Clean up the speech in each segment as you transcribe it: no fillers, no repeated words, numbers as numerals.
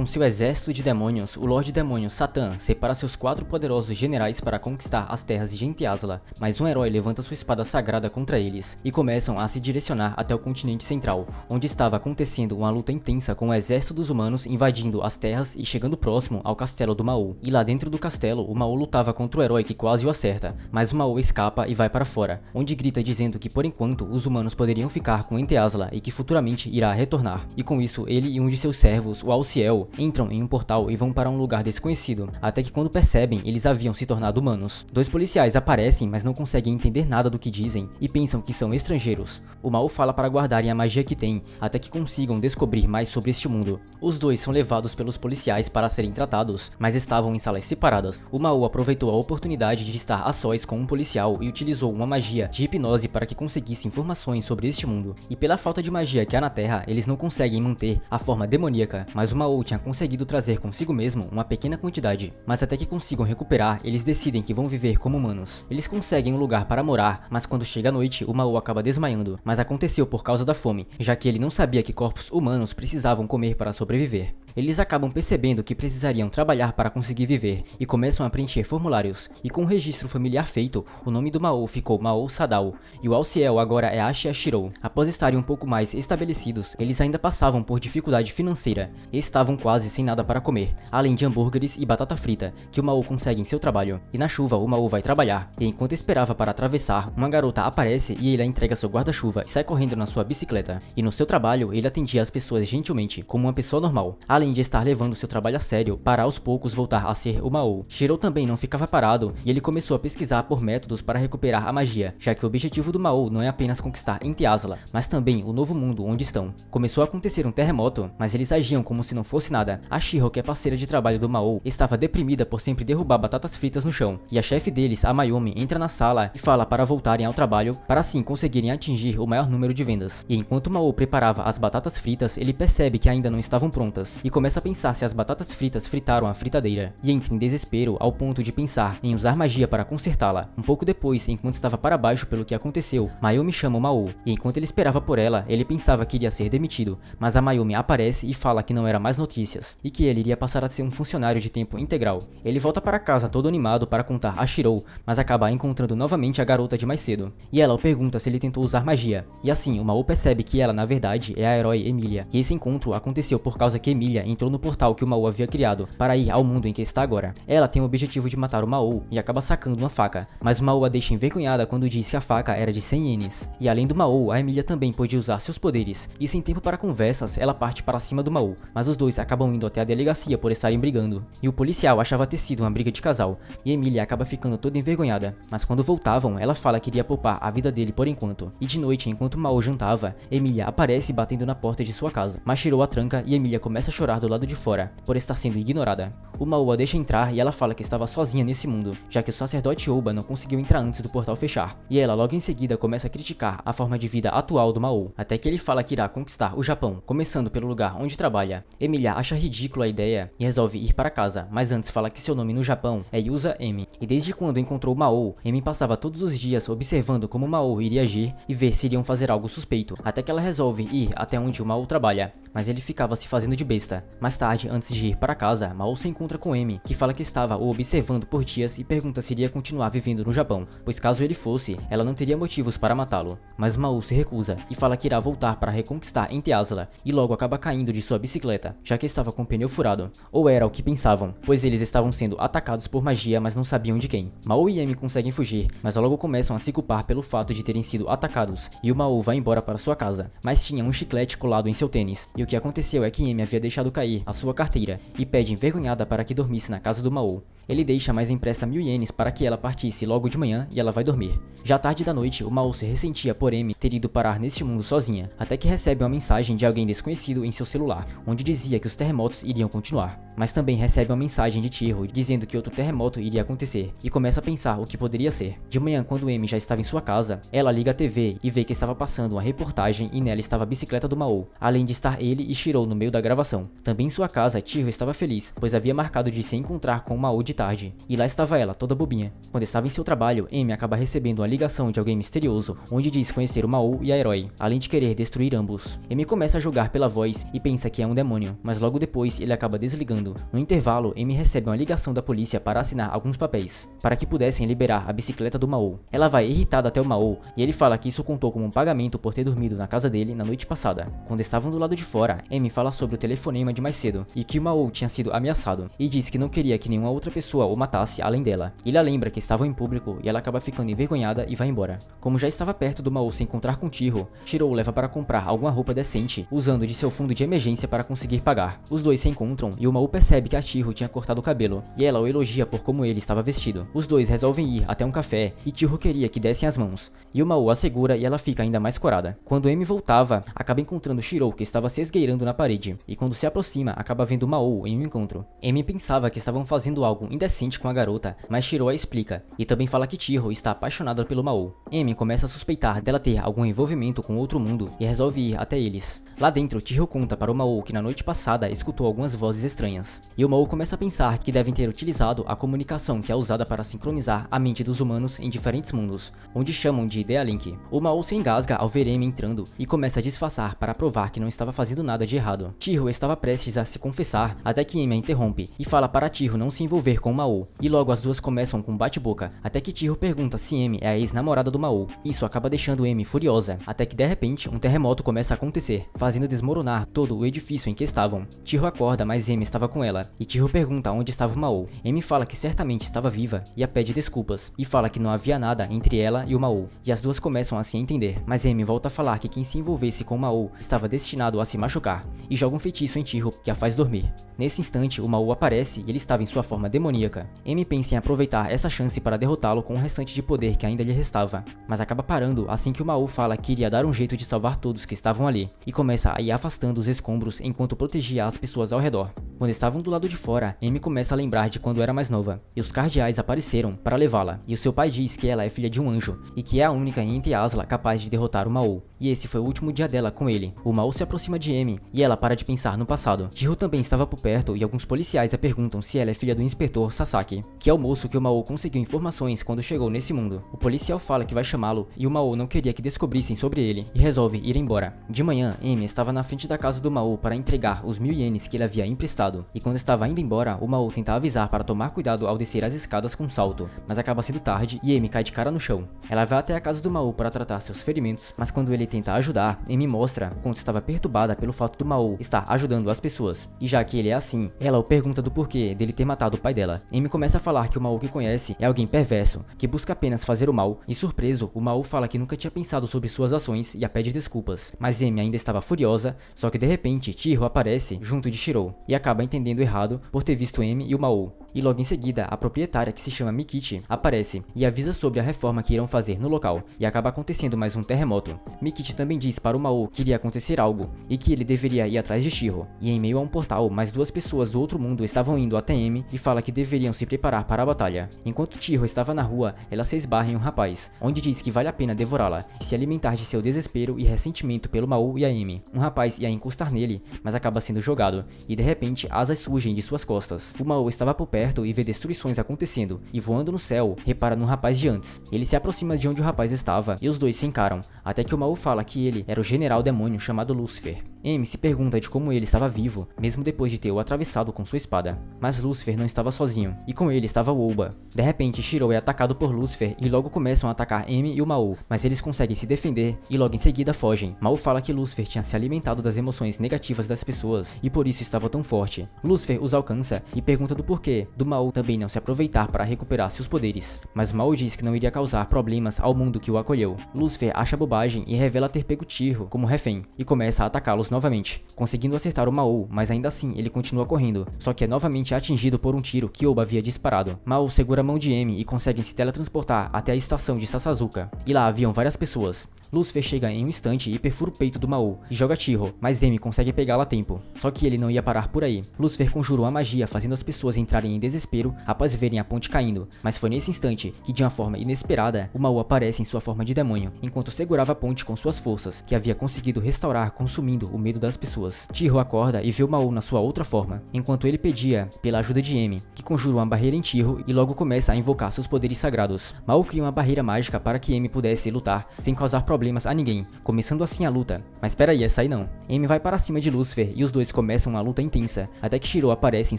Com seu exército de demônios, o Lorde Demônio Satã separa seus 4 poderosos generais para conquistar as terras de Gente Asla, mas um herói levanta sua espada sagrada contra eles e começam a se direcionar até o continente central, onde estava acontecendo uma luta intensa com o exército dos humanos invadindo as terras e chegando próximo ao castelo do Maul. E lá dentro do castelo, o Maul lutava contra o herói que quase o acerta, mas o Maul escapa e vai para fora, onde grita dizendo que por enquanto os humanos poderiam ficar com Ente Asla e que futuramente irá retornar. E com isso, ele e um de seus servos, o Alciel, entram em um portal e vão para um lugar desconhecido, até que quando percebem, eles haviam se tornado humanos. 2 policiais aparecem, mas não conseguem entender nada do que dizem e pensam que são estrangeiros. O Maul fala para guardarem a magia que tem, até que consigam descobrir mais sobre este mundo. Os 2 são levados pelos policiais para serem tratados, mas estavam em salas separadas. O Maul aproveitou a oportunidade de estar a sós com um policial e utilizou uma magia de hipnose para que conseguisse informações sobre este mundo. E pela falta de magia que há na Terra, eles não conseguem manter a forma demoníaca, mas o Maul tinha conseguido trazer consigo mesmo uma pequena quantidade. Mas até que consigam recuperar, eles decidem que vão viver como humanos. Eles conseguem um lugar para morar, mas quando chega a noite, o Maul acaba desmaiando, mas aconteceu por causa da fome, já que ele não sabia que corpos humanos precisavam comer para sobreviver. Eles acabam percebendo que precisariam trabalhar para conseguir viver e começam a preencher formulários. E com o registro familiar feito, o nome do Maul ficou Maul Sadal e o Alciel agora é Ashia Shirou. Após estarem um pouco mais estabelecidos, eles ainda passavam por dificuldade financeira e estavam quase sem nada para comer, além de hambúrgueres e batata frita que o Maul consegue em seu trabalho. E na chuva, o Maul vai trabalhar, e enquanto esperava para atravessar, uma garota aparece e ele a entrega seu guarda-chuva e sai correndo na sua bicicleta. E no seu trabalho, ele atendia as pessoas gentilmente, como uma pessoa normal, além de estar levando seu trabalho a sério para aos poucos voltar a ser o Maul. Shirou também não ficava parado e ele começou a pesquisar por métodos para recuperar a magia, já que o objetivo do Maul não é apenas conquistar Ente Asla, mas também o novo mundo onde estão. Começou a acontecer um terremoto, mas eles agiam como se não fosse nada. A Shiro, que é parceira de trabalho do Maul, estava deprimida por sempre derrubar batatas fritas no chão, e a chefe deles, a Mayumi, entra na sala e fala para voltarem ao trabalho para assim conseguirem atingir o maior número de vendas. E enquanto o Maul preparava as batatas fritas, ele percebe que ainda não estavam prontas e começa a pensar se as batatas fritas fritaram a fritadeira, e entra em desespero ao ponto de pensar em usar magia para consertá-la. Um pouco depois, enquanto estava para baixo pelo que aconteceu, Mayumi chama o Maul, e enquanto ele esperava por ela, ele pensava que iria ser demitido, mas a Mayumi aparece e fala que não era mais notícias, e que ele iria passar a ser um funcionário de tempo integral. Ele volta para casa todo animado para contar a Shirou, mas acaba encontrando novamente a garota de mais cedo, e ela o pergunta se ele tentou usar magia, e assim o Maul percebe que ela na verdade é a herói Emilia, e esse encontro aconteceu por causa que Emilia entrou no portal que o Maul havia criado para ir ao mundo em que está agora. Ela tem o objetivo de matar o Maul e acaba sacando uma faca, mas o Maul a deixa envergonhada quando diz que a faca era de 100 ienes. E além do Maul, a Emilia também pôde usar seus poderes, e sem tempo para conversas, ela parte para cima do Maul, mas os dois acabam indo até a delegacia por estarem brigando. E o policial achava ter sido uma briga de casal, e Emilia acaba ficando toda envergonhada, mas quando voltavam, ela fala que iria poupar a vida dele por enquanto. E de noite, enquanto o Maul jantava, Emilia aparece batendo na porta de sua casa, mas Shirou a tranca e Emilia começa a chorar do lado de fora, por estar sendo ignorada. O Maul a deixa entrar e ela fala que estava sozinha nesse mundo, já que o sacerdote Oba não conseguiu entrar antes do portal fechar. E ela logo em seguida começa a criticar a forma de vida atual do Maul, até que ele fala que irá conquistar o Japão, começando pelo lugar onde trabalha. Emilia acha ridícula a ideia e resolve ir para casa, mas antes fala que seu nome no Japão é Yusa Emi. E desde quando encontrou o Maul, Emi passava todos os dias observando como o Maul iria agir e ver se iriam fazer algo suspeito, até que ela resolve ir até onde o Maul trabalha, mas ele ficava se fazendo de besta. Mais tarde, antes de ir para casa, Maul se encontra com Emi, que fala que estava o observando por dias e pergunta se iria continuar vivendo no Japão, pois caso ele fosse, ela não teria motivos para matá-lo. Mas Maul se recusa e fala que irá voltar para reconquistar Ente Asla, e logo acaba caindo de sua bicicleta, já que estava com o pneu furado. Ou era o que pensavam, pois eles estavam sendo atacados por magia, mas não sabiam de quem. Maul e Emi conseguem fugir, mas logo começam a se culpar pelo fato de terem sido atacados, e o Maul vai embora para sua casa, mas tinha um chiclete colado em seu tênis, e o que aconteceu é que Emi havia deixado cair a sua carteira, e pede envergonhada para que dormisse na casa do Maul. Ele deixa, mas empresta 1000 ienes para que ela partisse logo de manhã e ela vai dormir. Já tarde da noite, o Maul se ressentia por Emi ter ido parar neste mundo sozinha, até que recebe uma mensagem de alguém desconhecido em seu celular, onde dizia que os terremotos iriam continuar. mas também recebe uma mensagem de Chiho dizendo que outro terremoto iria acontecer e começa a pensar o que poderia ser. De manhã, quando Amy já estava em sua casa, ela liga a TV e vê que estava passando uma reportagem e nela estava a bicicleta do Mao, além de estar ele e Shirou no meio da gravação. Também em sua casa, Chiho estava feliz, pois havia marcado de se encontrar com o Mao de tarde, e lá estava ela, toda bobinha. Quando estava em seu trabalho, Amy acaba recebendo uma ligação de alguém misterioso, onde diz conhecer o Mao e a Herói, além de querer destruir ambos. Amy começa a julgar pela voz e pensa que é um demônio, mas logo depois ele acaba desligando. No intervalo, Amy recebe uma ligação da polícia para assinar alguns papéis, para que pudessem liberar a bicicleta do Mao. Ela vai irritada até o Mao, e ele fala que isso contou como um pagamento por ter dormido na casa dele na noite passada. Quando estavam do lado de fora, Amy fala sobre o telefonema de mais cedo, e que o Mao tinha sido ameaçado, e diz que não queria que nenhuma outra pessoa o matasse além dela. Ele a lembra que estavam em público, e ela acaba ficando envergonhada e vai embora. Como já estava perto do Mao se encontrar com Chiho, Shirou leva para comprar alguma roupa decente, usando de seu fundo de emergência para conseguir pagar. Os dois se encontram, e o Mao percebe que a Chiho tinha cortado o cabelo, e ela o elogia por como ele estava vestido. Os dois resolvem ir até um café, e Chiho queria que dessem as mãos, e o Mao a segura e ela fica ainda mais corada. Quando Amy voltava, acaba encontrando Shirou, que estava se esgueirando na parede, e quando se aproxima, acaba vendo Mao em um encontro. Amy pensava que estavam fazendo algo indecente com a garota, mas Shirou a explica, e também fala que Chiho está apaixonada pelo Mao. Amy começa a suspeitar dela ter algum envolvimento com outro mundo, e resolve ir até eles. Lá dentro, Chiho conta para o Mao que na noite passada escutou algumas vozes estranhas, e o Mao começa a pensar que devem ter utilizado a comunicação que é usada para sincronizar a mente dos humanos em diferentes mundos, onde chamam de Idealink. O Mao se engasga ao ver Amy entrando e começa a disfarçar para provar que não estava fazendo nada de errado. Chiho estava prestes a se confessar, até que Amy a interrompe e fala para Chiho não se envolver com o Mao, e logo as duas começam com um bate-boca, até que Chiho pergunta se Amy é a ex-namorada do Mao. Isso acaba deixando Amy furiosa, até que de repente um terremoto começa a acontecer, fazendo desmoronar todo o edifício em que estavam. Chiho acorda, mas Amy estava com ela, e Chiho pergunta onde estava o Mao. Amy fala que certamente estava viva e a pede desculpas, e fala que não havia nada entre ela e o Mao, e as duas começam a se entender, mas Amy volta a falar que quem se envolvesse com o Mao estava destinado a se machucar, e joga um feitiço em Chiho que a faz dormir. Nesse instante, o Mao aparece e ele estava em sua forma demoníaca. Amy pensa em aproveitar essa chance para derrotá-lo com o restante de poder que ainda lhe restava, mas acaba parando assim que o Mao fala que iria dar um jeito de salvar todos que estavam ali, e começa a ir afastando os escombros enquanto protegia as pessoas ao redor. Quando estavam do lado de fora, Amy começa a lembrar de quando era mais nova, e os cardeais apareceram para levá-la, e o seu pai diz que ela é filha de um anjo, e que é a única em Ente Asla capaz de derrotar o Mao, e esse foi o último dia dela com ele. O Mao se aproxima de Amy, e ela para de pensar no passado. Chiho também estava por perto, e alguns policiais a perguntam se ela é filha do inspetor Sasaki, que é o moço que o Mao conseguiu informações quando chegou nesse mundo. O policial fala que vai chamá-lo, e o Mao não queria que descobrissem sobre ele, e resolve ir embora. De manhã, Amy estava na frente da casa do Mao para entregar os 1000 ienes que ele havia emprestado, e quando estava indo embora, o Mao tenta avisar para tomar cuidado ao descer as escadas com salto, mas acaba sendo tarde e Amy cai de cara no chão. Ela vai até a casa do Mao para tratar seus ferimentos, mas quando ele tenta ajudar, Amy mostra quanto estava perturbada pelo fato do Mao estar ajudando as pessoas, e já que ele é assim, ela o pergunta do porquê dele ter matado o pai dela. Amy começa a falar que o Mao que conhece é alguém perverso, que busca apenas fazer o mal, e surpreso, o Mao fala que nunca tinha pensado sobre suas ações e a pede desculpas, mas Amy ainda estava furiosa, só que de repente Chiho aparece junto de Shirou, e acaba entendendo errado por ter visto Amy e o Mao. E logo em seguida, a proprietária, que se chama Mikichi, aparece e avisa sobre a reforma que irão fazer no local, e acaba acontecendo mais um terremoto. Mikichi também diz para o Mao que iria acontecer algo, e que ele deveria ir atrás de Chiho, e em meio a um portal, mais duas pessoas do outro mundo estavam indo até Amy e fala que deveriam se preparar para a batalha. Enquanto Chiho estava na rua, ela se esbarra em um rapaz, onde diz que vale a pena devorá-la, e se alimentar de seu desespero e ressentimento pelo Mao e a Amy. Um rapaz ia encostar nele, mas acaba sendo jogado, e de repente asas surgem de suas costas. O Mao estava por perto e vê destruições acontecendo, e voando no céu, repara no rapaz de antes. Ele se aproxima de onde o rapaz estava, e os dois se encaram, até que o Mao fala que ele era o general demônio chamado Lúcifer. Amy se pergunta de como ele estava vivo, mesmo depois de ter o atravessado com sua espada. Mas Lúcifer não estava sozinho, e com ele estava o Oba. De repente, Shirou é atacado por Lúcifer e logo começam a atacar Amy e o Mao, mas eles conseguem se defender e logo em seguida fogem. Mao fala que Lúcifer tinha se alimentado das emoções negativas das pessoas e por isso estava tão forte. Lúcifer os alcança e pergunta do porquê do Mao também não se aproveitar para recuperar seus poderes, mas Mao diz que não iria causar problemas ao mundo que o acolheu. Lúcifer acha bobagem e revela ter pego Chiho como refém e começa a atacá-los novamente, conseguindo acertar o Mao, mas ainda assim ele continua correndo, só que é novamente atingido por um tiro que Oba havia disparado. Mao segura a mão de Amy e conseguem se teletransportar até a estação de Sasazuka, e lá haviam várias pessoas. Lucifer chega em um instante e perfura o peito do Mao e joga Chiho, mas Emi consegue pegá-la a tempo. Só que ele não ia parar por aí. Lucifer conjurou a magia, fazendo as pessoas entrarem em desespero após verem a ponte caindo, mas foi nesse instante que, de uma forma inesperada, o Mao aparece em sua forma de demônio, enquanto segurava a ponte com suas forças, que havia conseguido restaurar consumindo o medo das pessoas. Chiho acorda e vê o Mao na sua outra forma, enquanto ele pedia pela ajuda de Emi, que conjurou uma barreira em Chiho e logo começa a invocar seus poderes sagrados. Mao cria uma barreira mágica para que Emi pudesse lutar sem causar problemas a ninguém, começando assim a luta. Mas peraí, essa aí não. Emi vai para cima de Lucifer e os dois começam uma luta intensa, até que Shiro aparece em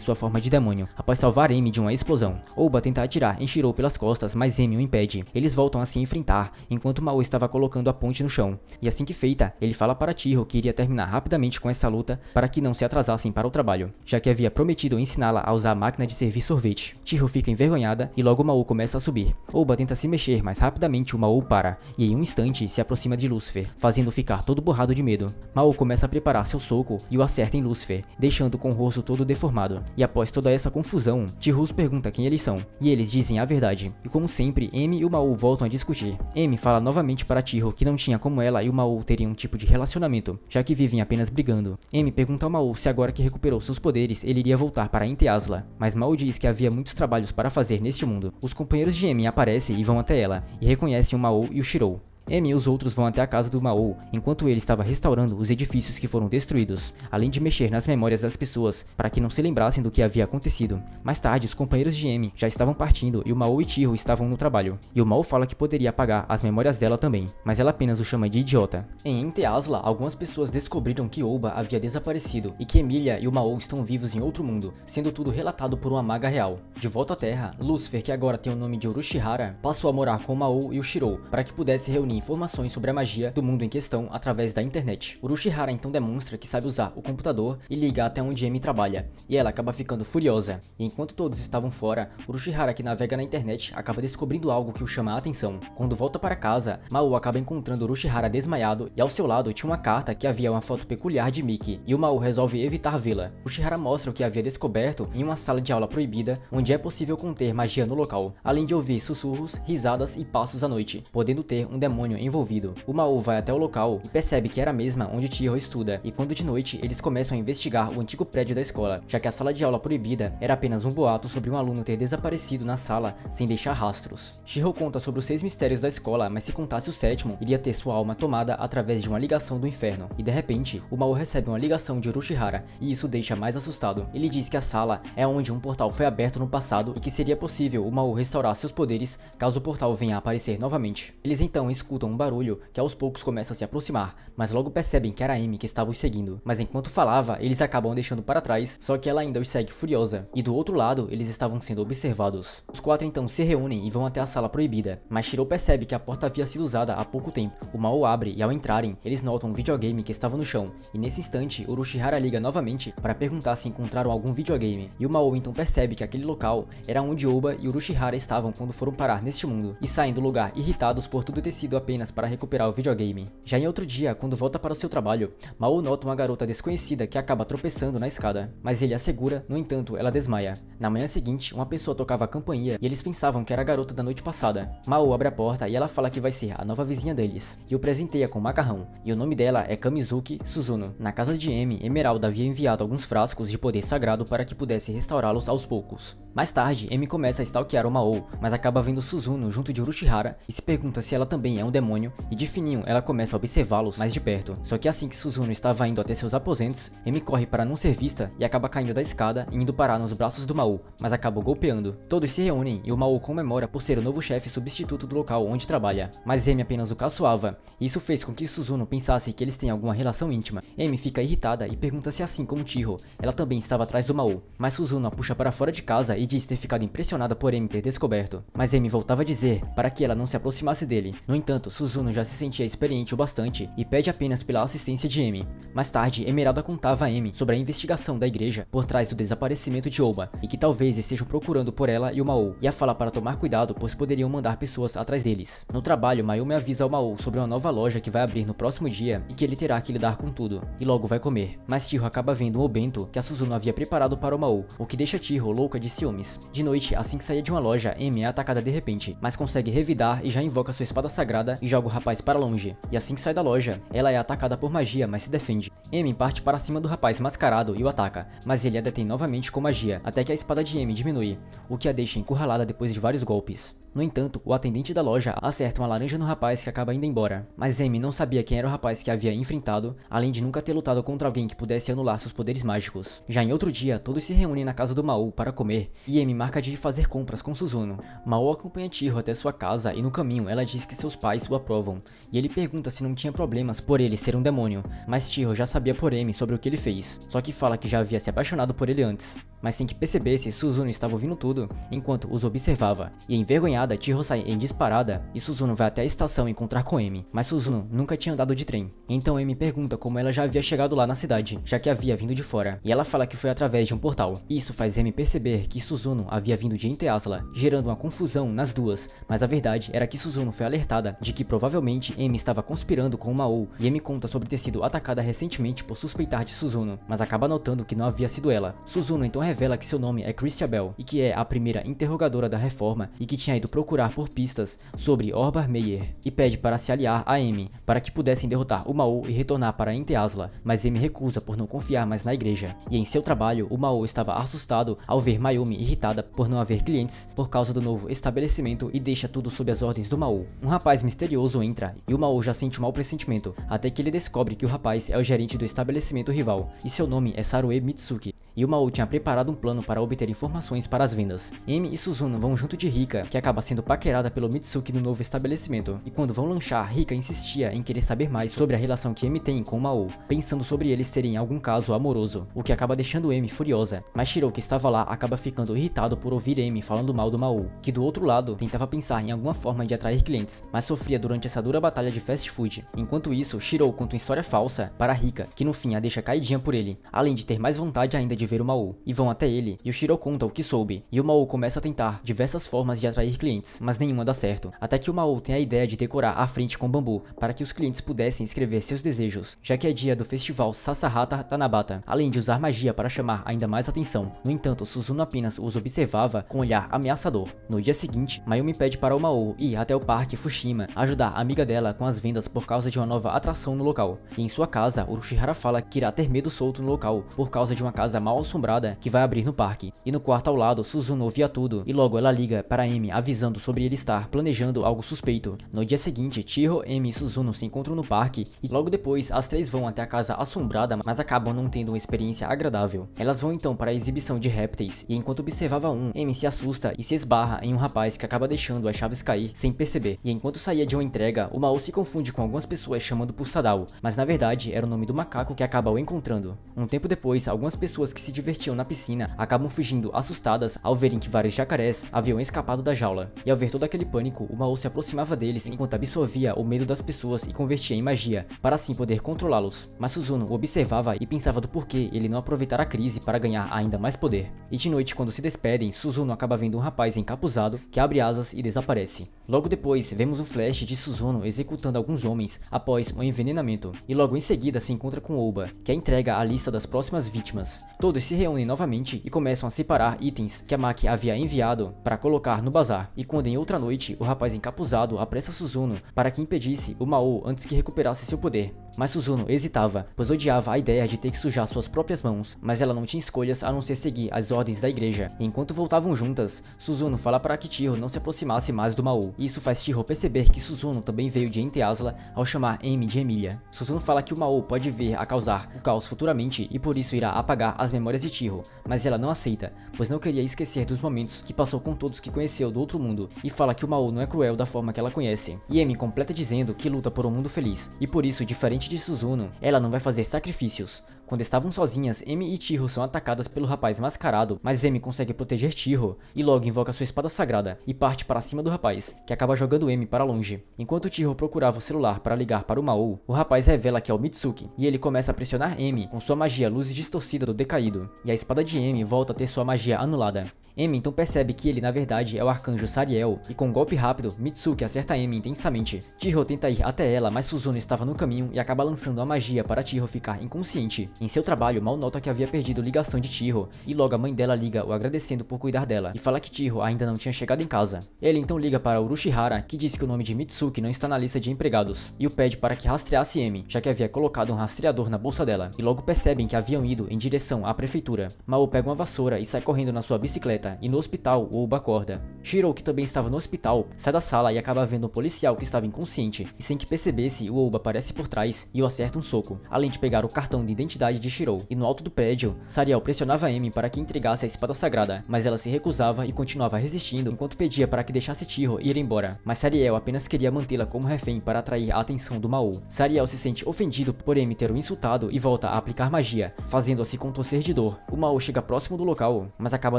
sua forma de demônio, após salvar Emi de uma explosão. Oba tenta atirar em Shiro pelas costas, mas Emi o impede. Eles voltam a se enfrentar, enquanto Mao estava colocando a ponte no chão. E assim que feita, ele fala para Chiho que iria terminar rapidamente com essa luta para que não se atrasassem para o trabalho, já que havia prometido ensiná-la a usar a máquina de servir sorvete. Chiho fica envergonhada e logo Mao começa a subir. Oba tenta se mexer, mas rapidamente o Mao para, e em um instante se aproxima de Lucifer, fazendo ficar todo borrado de medo. Mao começa a preparar seu soco e o acerta em Lucifer, deixando com o rosto todo deformado. E após toda essa confusão, Chiho pergunta quem eles são, e eles dizem a verdade. E como sempre, Emi e o Mao voltam a discutir. Emi fala novamente para Chiho que não tinha como ela e o Mao terem um tipo de relacionamento, já que vivem apenas brigando. Emi pergunta ao Mao se agora que recuperou seus poderes, ele iria voltar para Ente Asla, mas Mao diz que havia muitos trabalhos para fazer neste mundo. Os companheiros de Emi aparecem e vão até ela, e reconhecem o Mao e o Shirou. Emi e os outros vão até a casa do Mao, enquanto ele estava restaurando os edifícios que foram destruídos, além de mexer nas memórias das pessoas, para que não se lembrassem do que havia acontecido. Mais tarde, os companheiros de Emi já estavam partindo e o Mao e Chiho estavam no trabalho, e o Mao fala que poderia apagar as memórias dela também, mas ela apenas o chama de idiota. Em Ente Asla, algumas pessoas descobriram que Oba havia desaparecido, e que Emilia e o Mao estão vivos em outro mundo, sendo tudo relatado por uma maga real. De volta à Terra, Lucifer, que agora tem o nome de Urushihara, passou a morar com o Mao e o Shirou, para que pudesse reunir informações sobre a magia do mundo em questão através da internet. Urushihara então demonstra que sabe usar o computador e liga até onde Emi trabalha, e ela acaba ficando furiosa. E enquanto todos estavam fora, Urushihara, que navega na internet, acaba descobrindo algo que o chama a atenção. Quando volta para casa, Mao acaba encontrando Urushihara desmaiado, e ao seu lado tinha uma carta que havia uma foto peculiar de Miki, e o Mao resolve evitar vê-la. Urushihara mostra o que havia descoberto em uma sala de aula proibida, onde é possível conter magia no local, além de ouvir sussurros, risadas e passos à noite, podendo ter um demônio envolvido. O Mao vai até o local e percebe que era a mesma onde Chiho estuda, e quando de noite eles começam a investigar o antigo prédio da escola, já que a sala de aula proibida era apenas um boato sobre um aluno ter desaparecido na sala sem deixar rastros. Chiho conta sobre os 6 mistérios da escola, mas se contasse o 7º, iria ter sua alma tomada através de uma ligação do inferno, e de repente, o Mao recebe uma ligação de Urushihara, e isso deixa mais assustado. Ele diz que a sala é onde um portal foi aberto no passado e que seria possível o Mao restaurar seus poderes caso o portal venha a aparecer novamente. Eles então escutam um barulho que aos poucos começa a se aproximar, mas logo percebem que era Emi que estava os seguindo. Mas enquanto falava, eles acabam deixando para trás, só que ela ainda os segue furiosa. E do outro lado, eles estavam sendo observados. Os 4 então se reúnem e vão até a sala proibida, mas Shirou percebe que a porta havia sido usada há pouco tempo. O Mao abre e ao entrarem, eles notam um videogame que estava no chão. E nesse instante, Urushihara liga novamente para perguntar se encontraram algum videogame. E o Mao então percebe que aquele local era onde Oba e Urushihara estavam quando foram parar neste mundo, e saem do lugar irritados por tudo ter sido apenas para recuperar o videogame. Já em outro dia, quando volta para o seu trabalho, Mao nota uma garota desconhecida que acaba tropeçando na escada, mas ele a segura, no entanto, ela desmaia. Na manhã seguinte, uma pessoa tocava a campainha e eles pensavam que era a garota da noite passada. Mao abre a porta e ela fala que vai ser a nova vizinha deles, e o presenteia com macarrão, e o nome dela é Kamizuki Suzuno. Na casa de Emi, Emerald havia enviado alguns frascos de poder sagrado para que pudesse restaurá-los aos poucos. Mais tarde, Emi começa a stalkear o Mao, mas acaba vendo Suzuno junto de Urushihara e se pergunta se ela também é um demônio, e de fininho ela começa a observá-los mais de perto. Só que assim que Suzuno estava indo até seus aposentos, Emi corre para não ser vista e acaba caindo da escada e indo parar nos braços do Mao, mas acaba o golpeando. Todos se reúnem e o Mao comemora por ser o novo chefe substituto do local onde trabalha, mas Emi apenas o caçoava, e isso fez com que Suzuno pensasse que eles têm alguma relação íntima. Emi fica irritada e pergunta se assim como Chiho, ela também estava atrás do Mao, mas Suzuno a puxa para fora de casa e diz ter ficado impressionada por Emi ter descoberto, mas Emi voltava a dizer para que ela não se aproximasse dele. No entanto, Suzuno já se sentia experiente o bastante e pede apenas pela assistência de Emi. Mais tarde, Emeralda contava a Emi sobre a investigação da igreja por trás do desaparecimento de Oba, e que talvez estejam procurando por ela e o Mao, e a fala para tomar cuidado pois poderiam mandar pessoas atrás deles. No trabalho, Mayumi avisa ao Mao sobre uma nova loja que vai abrir no próximo dia e que ele terá que lidar com tudo, e logo vai comer. Mas Chiho acaba vendo um obento que a Suzuno havia preparado para o Mao, o que deixa Chiho louca de ciúmes. De noite, assim que saía de uma loja, Emi é atacada de repente, mas consegue revidar e já invoca sua espada sagrada e joga o rapaz para longe. E assim que sai da loja, ela é atacada por magia, mas se defende. Emi parte para cima do rapaz mascarado e o ataca, mas ele a detém novamente com magia, até que a espada de Emi diminui, o que a deixa encurralada depois de vários golpes. No entanto, o atendente da loja acerta uma laranja no rapaz que acaba indo embora, mas Emi não sabia quem era o rapaz que havia enfrentado, além de nunca ter lutado contra alguém que pudesse anular seus poderes mágicos. Já em outro dia, todos se reúnem na casa do Mao para comer, e Emi marca de ir fazer compras com Suzuno. Mao acompanha Chiho até sua casa e no caminho ela diz que seus pais o aprovam, e ele pergunta se não tinha problemas por ele ser um demônio, mas Chiho já sabia por Emi sobre o que ele fez, só que fala que já havia se apaixonado por ele antes. Mas sem que percebesse, Suzuno estava ouvindo tudo, enquanto os observava, e envergonhada, Chiho sai em disparada, e Suzuno vai até a estação encontrar com Emi, mas Suzuno nunca tinha andado de trem. Então Emi pergunta como ela já havia chegado lá na cidade, já que havia vindo de fora, e ela fala que foi através de um portal. Isso faz Emi perceber que Suzuno havia vindo de Enteasla, gerando uma confusão nas duas, mas a verdade era que Suzuno foi alertada de que provavelmente Emi estava conspirando com o Mao, e Emi conta sobre ter sido atacada recentemente por suspeitar de Suzuno, mas acaba notando que não havia sido ela. Suzuno então revela que seu nome é Christabel e que é a primeira interrogadora da reforma e que tinha ido procurar por pistas sobre Orbar Meyer e pede para se aliar a Emi para que pudessem derrotar o Mao e retornar para Enteasla, mas Emi recusa por não confiar mais na igreja. E em seu trabalho, o Mao estava assustado ao ver Mayumi irritada por não haver clientes por causa do novo estabelecimento e deixa tudo sob as ordens do Mao. Um rapaz misterioso entra e o Mao já sente um mau pressentimento, até que ele descobre que o rapaz é o gerente do estabelecimento rival e seu nome é Sarue Mitsuki. E o Mao tinha preparado um plano para obter informações para as vendas. Emi e Suzuno vão junto de Rika, que acaba sendo paquerada pelo Mitsuki no novo estabelecimento, e quando vão lanchar, Rika insistia em querer saber mais sobre a relação que Emi tem com o Mao, pensando sobre eles terem algum caso amoroso, o que acaba deixando Emi furiosa. Mas Shiro, que estava lá, acaba ficando irritado por ouvir Emi falando mal do Mao, que do outro lado tentava pensar em alguma forma de atrair clientes, mas sofria durante essa dura batalha de fast food. Enquanto isso, Shiro conta uma história falsa para Rika, que no fim a deixa caidinha por ele, além de ter mais vontade ainda de ver o Mao, e vão até ele, e o Shiro conta o que soube, e o Mao começa a tentar diversas formas de atrair clientes, mas nenhuma dá certo, até que o Mao tem a ideia de decorar a frente com bambu, para que os clientes pudessem escrever seus desejos, já que é dia do festival Sasahata Tanabata, além de usar magia para chamar ainda mais atenção. No entanto, Suzuno apenas os observava com um olhar ameaçador. No dia seguinte, Mayumi pede para o Mao ir até o parque Fushima, ajudar a amiga dela com as vendas por causa de uma nova atração no local, e em sua casa, Urushihara fala que irá ter medo solto no local, por causa de uma casa mal assombrada que vai abrir no parque. E no quarto ao lado, Suzuno ouvia tudo, e logo ela liga para Emi avisando sobre ele estar planejando algo suspeito. No dia seguinte, Chiho, Emi e Suzuno se encontram no parque, e logo depois as três vão até a casa assombrada, mas acabam não tendo uma experiência agradável. Elas vão então para a exibição de répteis, e enquanto observava Emi se assusta e se esbarra em um rapaz que acaba deixando as chaves cair sem perceber. E enquanto saía de uma entrega, o Mao se confunde com algumas pessoas chamando por Sadao, mas na verdade era o nome do macaco que acaba o encontrando. Um tempo depois, algumas pessoas que se divertiam na piscina acabam fugindo assustadas ao verem que vários jacarés haviam escapado da jaula. E ao ver todo aquele pânico, o Mao se aproximava deles enquanto absorvia o medo das pessoas e convertia em magia, para assim poder controlá-los. Mas Suzuno o observava e pensava do porquê ele não aproveitar a crise para ganhar ainda mais poder. E de noite, quando se despedem, Suzuno acaba vendo um rapaz encapuzado que abre asas e desaparece. Logo depois, vemos um flash de Suzuno executando alguns homens após um envenenamento. E logo em seguida se encontra com Oba, que entrega a lista das próximas vítimas. Todos se reúnem novamente e começam a separar itens que a Maki havia enviado para colocar no bazar. E quando em outra noite, o rapaz encapuzado apressa Suzuno para que impedisse o Mao antes que recuperasse seu poder. Mas Suzuno hesitava, pois odiava a ideia de ter que sujar suas próprias mãos, mas ela não tinha escolhas a não ser seguir as ordens da igreja. E enquanto voltavam juntas, Suzuno fala para que Chiho não se aproximasse mais do Mao. Isso faz Chiho perceber que Suzuno também veio de Enteasla ao chamar Emi de Emília. Suzuno fala que o Mao pode vir a causar o caos futuramente e por isso irá apagar as memórias de Chiho, mas ela não aceita, pois não queria esquecer dos momentos que passou com todos que conheceu do outro mundo, e fala que o Mao não é cruel da forma que ela conhece. E Emi completa dizendo que luta por um mundo feliz, e por isso, diferente de Suzuno, ela não vai fazer sacrifícios. Quando estavam sozinhas, Emi e Chiho são atacadas pelo rapaz mascarado, mas Emi consegue proteger Chiho, e logo invoca sua espada sagrada, e parte para cima do rapaz, que acaba jogando Emi para longe. Enquanto Chiho procurava o celular para ligar para o Mao, o rapaz revela que é o Mitsuki, e ele começa a pressionar Emi com sua magia luz distorcida do decaído, e a espada de Emi volta a ter sua magia anulada. Emi então percebe que ele na verdade é o arcanjo Sariel, e com um golpe rápido, Mitsuki acerta Emi intensamente. Chiho tenta ir até ela, mas Suzuno estava no caminho e acaba lançando a magia para Chiho ficar inconsciente. Em seu trabalho, Mao nota que havia perdido ligação de Chiho, e logo a mãe dela liga o agradecendo por cuidar dela, e fala que Chiho ainda não tinha chegado em casa. Ele então liga para Urushihara, que diz que o nome de Mitsuki não está na lista de empregados, e o pede para que rastreasse Emi, já que havia colocado um rastreador na bolsa dela, e logo percebem que haviam ido em direção à prefeitura. Mao pega uma vassoura e sai correndo na sua bicicleta, e no hospital, o Oba acorda. Shiro, que também estava no hospital, sai da sala e acaba vendo um policial que estava inconsciente, e sem que percebesse, o Oba aparece por trás e o acerta um soco, além de pegar o cartão de identidade de Shiro. E no alto do prédio, Sariel pressionava Emi para que entregasse a espada sagrada, mas ela se recusava e continuava resistindo enquanto pedia para que deixasse Chiho ir embora. Mas Sariel apenas queria mantê-la como refém para atrair a atenção do Mao. Sariel se sente ofendido por Emi ter o insultado e volta a aplicar magia, fazendo-a se contorcer de dor. O Mao chega próximo do local, mas acaba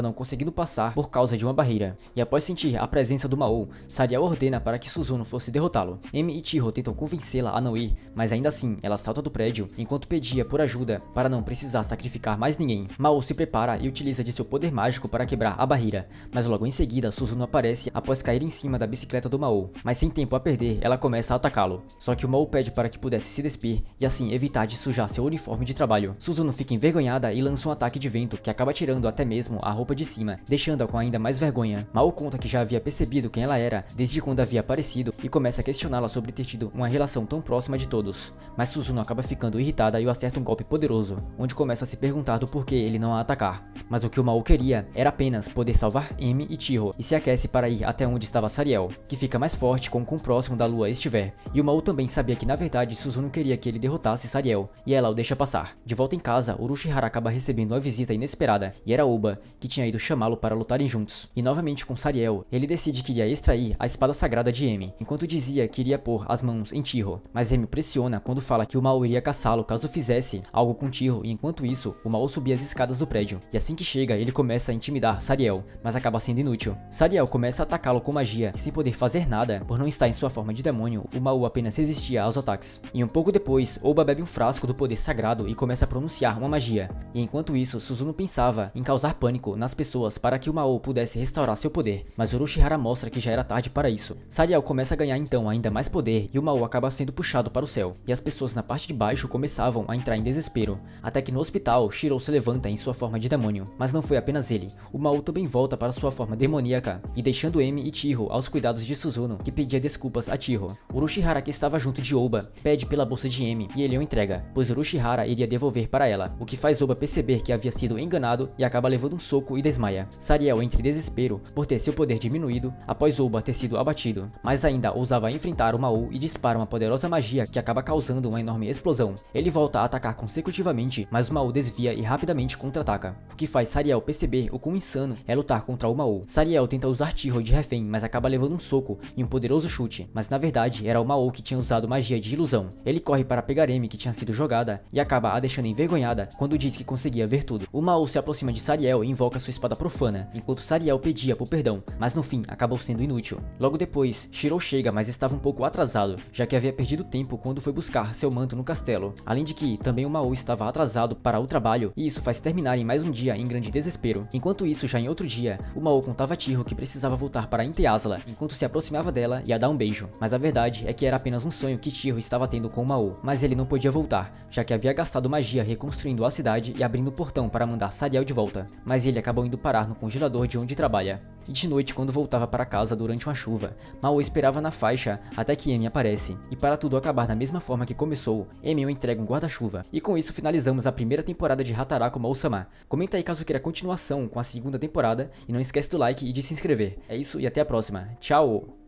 não conseguindo passar por causa de uma barreira. E após sentir a presença do Mao, Sariel ordena para que Suzuno fosse derrotá-lo. Emi e Chiho tentam convencê-la a não ir, mas ainda assim ela salta do prédio enquanto pedia por ajuda para não precisar sacrificar mais ninguém. Mao se prepara e utiliza de seu poder mágico para quebrar a barreira, mas logo em seguida Suzuno aparece após cair em cima da bicicleta do Mao. Mas sem tempo a perder, ela começa a atacá-lo. Só que o Mao pede para que pudesse se despir e assim evitar de sujar seu uniforme de trabalho. Suzuno fica envergonhada e lança um ataque de vento que acaba tirando até mesmo a roupa de cima, deixando-a com ainda mais vergonha. Mao conta que já havia percebido quem ela era desde quando havia aparecido e começa a questioná-la sobre ter tido uma relação tão próxima de todos. Mas Suzuno acaba ficando irritada e o acerta um golpe poderoso, onde começa a se perguntar do porquê ele não a atacar. Mas o que o Mao queria era apenas poder salvar Emi e Chiho, e se aquece para ir até onde estava Sariel, que fica mais forte com o quão próximo da lua estiver. E o Mao também sabia que na verdade Suzuno queria que ele derrotasse Sariel, e ela o deixa passar. De volta em casa, Urushihara acaba recebendo uma visita inesperada, e era Oba, que tinha ido chamá-lo para lutarem juntos. E novamente com Sariel, ele decide que iria extrair a espada sagrada de Emi, enquanto dizia que iria pôr as mãos em Chiho. Mas Emi pressiona quando fala que o Mao iria caçá-lo caso fizesse algo com Chiho, e enquanto isso, o Mao subia as escadas do prédio. E assim que chega, ele começa a intimidar Sariel, mas acaba sendo inútil. Sariel começa a atacá-lo com magia, e sem poder fazer nada, por não estar em sua forma de demônio, o Mao apenas resistia aos ataques. E um pouco depois, Oba bebe um frasco do poder sagrado e começa a pronunciar uma magia. E enquanto isso, Suzuno pensava em causar pânico nas pessoas para que o Mao pudesse restaurar seu poder, mas Urushihara mostra que já era tarde para isso. Sariel começa a ganhar então ainda mais poder e o Mao acaba sendo puxado para o céu, e as pessoas na parte de baixo começavam a entrar em desespero, até que no hospital, Shiro se levanta em sua forma de demônio. Mas não foi apenas ele, o Mao também volta para sua forma demoníaca, e deixando Emi e Chiho aos cuidados de Suzuno, que pedia desculpas a Chiho. Urushihara, que estava junto de Oba, pede pela bolsa de Emi e ele o entrega, pois Urushihara iria devolver para ela, o que faz Oba perceber que havia sido enganado e acaba levando um soco e desmaia. Sariel entra em desespero por ter seu poder diminuído após Oba ter sido abatido, mas ainda ousava enfrentar o Mao e dispara uma poderosa magia que acaba causando uma enorme explosão. Ele volta a atacar consecutivamente, mas o Mao desvia e rapidamente contra-ataca, o que faz Sariel perceber o quão insano é lutar contra o Mao. Sariel tenta usar Chiho de refém, mas acaba levando um soco e um poderoso chute, mas na verdade era o Mao que tinha usado magia de ilusão. Ele corre para pegar Emi, que tinha sido jogada, e acaba a deixando envergonhada quando diz que conseguia ver tudo. O Mao se aproxima de Sariel e invoca sua espada profana, enquanto Sariel pedia por perdão, mas no fim acabou sendo inútil. Logo depois, Shiro chega, mas estava um pouco atrasado, já que havia perdido tempo quando foi buscar seu manto no castelo. Além de que, também o Mao estava atrasado para o trabalho, e isso faz terminarem mais um dia em grande desespero. Enquanto isso, já em outro dia, o Mao contava a Chiho que precisava voltar para Inteazla, enquanto se aproximava dela e a dar um beijo. Mas a verdade é que era apenas um sonho que Chiho estava tendo com o Mao, mas ele não podia voltar, já que havia gastado magia reconstruindo a cidade e abrindo o portão para mandar Sariel de volta. Mas ele acabou indo parar no congelador de onde trabalha. E de noite, quando voltava para casa durante uma chuva, Mao esperava na faixa até que Emi aparece. E para tudo acabar da mesma forma que começou, Emi o entrega um guarda-chuva. E com isso finalizamos a primeira temporada de Hataraku Mou-sama. Comenta aí caso queira continuação com a segunda temporada e não esquece do like e de se inscrever. É isso e até a próxima. Tchau!